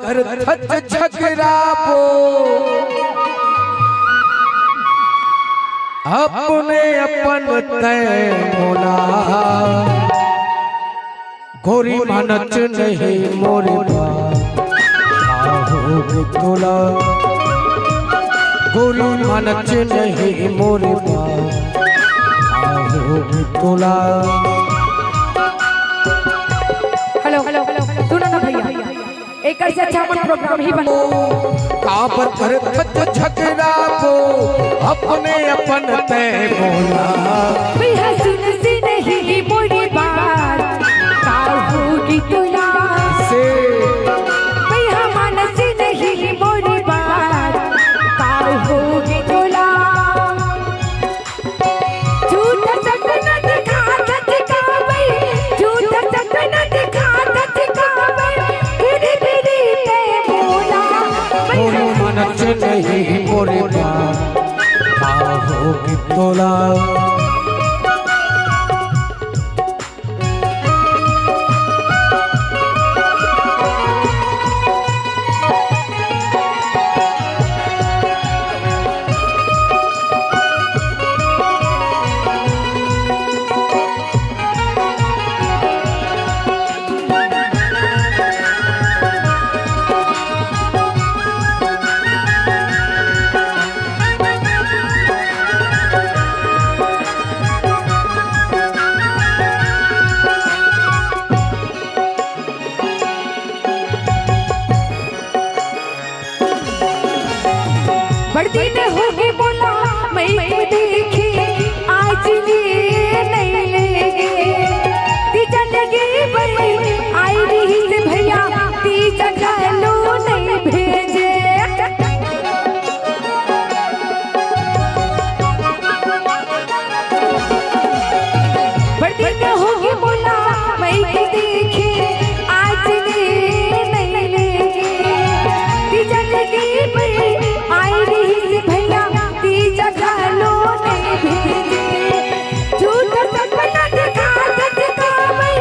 करथत झगड़ाबो अपने अपन तय मोला गोरी मानच नहीं मोरे बाहोगी तोला गोरी मानच नहीं मोरे बाहोगी तोला। हेलो हेलो सुनो ना भैया एक ऐसे अच्छा मन प्रोग्राम ही बनो काबर करथत झगड़ाबो अपने अपन तय मोला भैया सुन सी नहीं मोरी बात का होगी तोला से भैया मान सी नहीं मोरी बात का होगी तोला झूठ सच न दिखा सच का भाई झूठ सच न दिखा सच का भाई गिरी गिरी ते बोला गोरी मानच नहीं मोरे बाहोगी तोला। बढ़ती न होगी बोला मैं देखी आज लिए नहीं लेंगे तीजा लगे बड़ी आई रही से भैया तीजा लो नहीं भेजे बढ़ती न होगी बोला मैं देखी आज लिए नहीं लेंगे तीजा लगे बड़ी आई रही से भैया तीजा लो नहीं भेजे झूठ सपना दिखा सच का भाई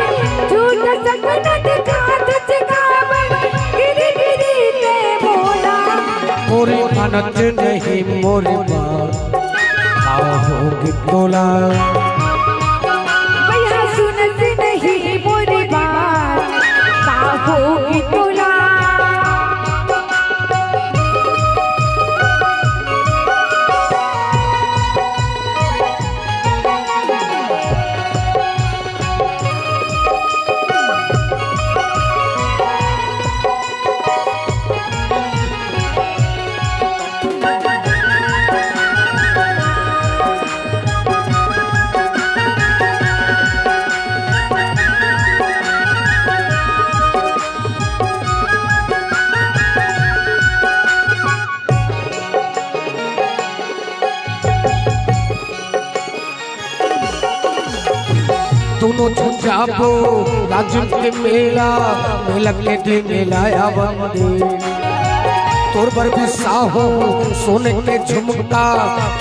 झूठ सपना दिखा सच का भाई गिरी गिरी ते बोला गोरी मानच नहीं मोरे बाहोगी तोला भैया सुन से नहीं मोरी बात का होगी तोला। दोनों जाबो राजन के मेला मेला के दिन मेलाया बंदे तोर पर भी साहो सोने के झुमका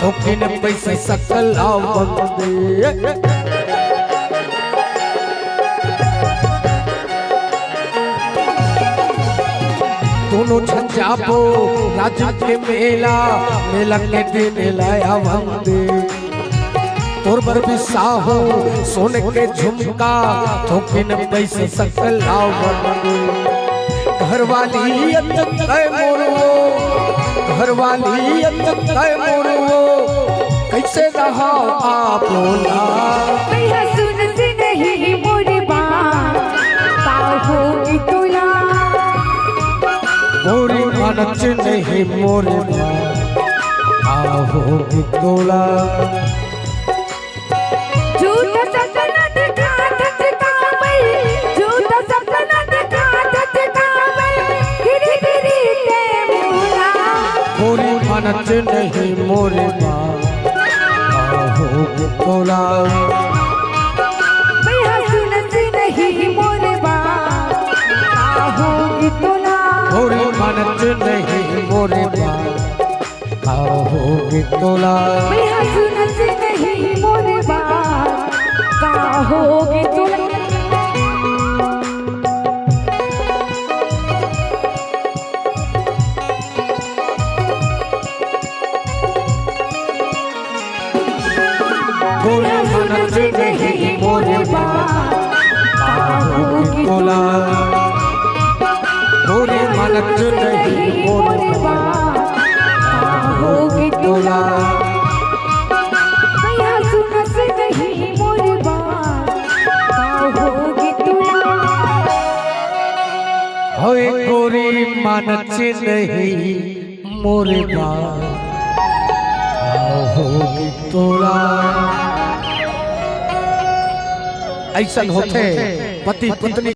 ठोके न पैसे सकल आओ बंदे दोनों जाबो राजन के मेला मेला के दिन मेलाया बंदे तोर पर भी साहो सोने के झुमका ठोके न पैसे सकल आओ बंदे घरवाली है मोरो घरवाली है मोरो कैसे रहा आप बोला भैया सुन से नहीं मोरी बात का होगी तोला गोरी मानच नहीं मोरे बाहोगी तोला झूठ सपना दिखा सच का भाई झूठ सपना दिखा सच का भाई गिरी गिरी ते बोला गोरी मानच नहीं मोरे बाहोगी तोला भैया सुन से नहीं मोरे बात का होगी तोला गोरी मानच नहीं मोरे बाहोगी तोला भैया सुन से नहीं मोरे बात का होगी तोला। नहीं मोरे बात का होगी तोला गोरी मानत नहीं मोरे बात का होगी तोला भैया सुनत नहीं मोरे बात का होगी तोला होए गोरी मानत नहीं मोरे बात होगी तोला। ऐसा होते पति पत्नी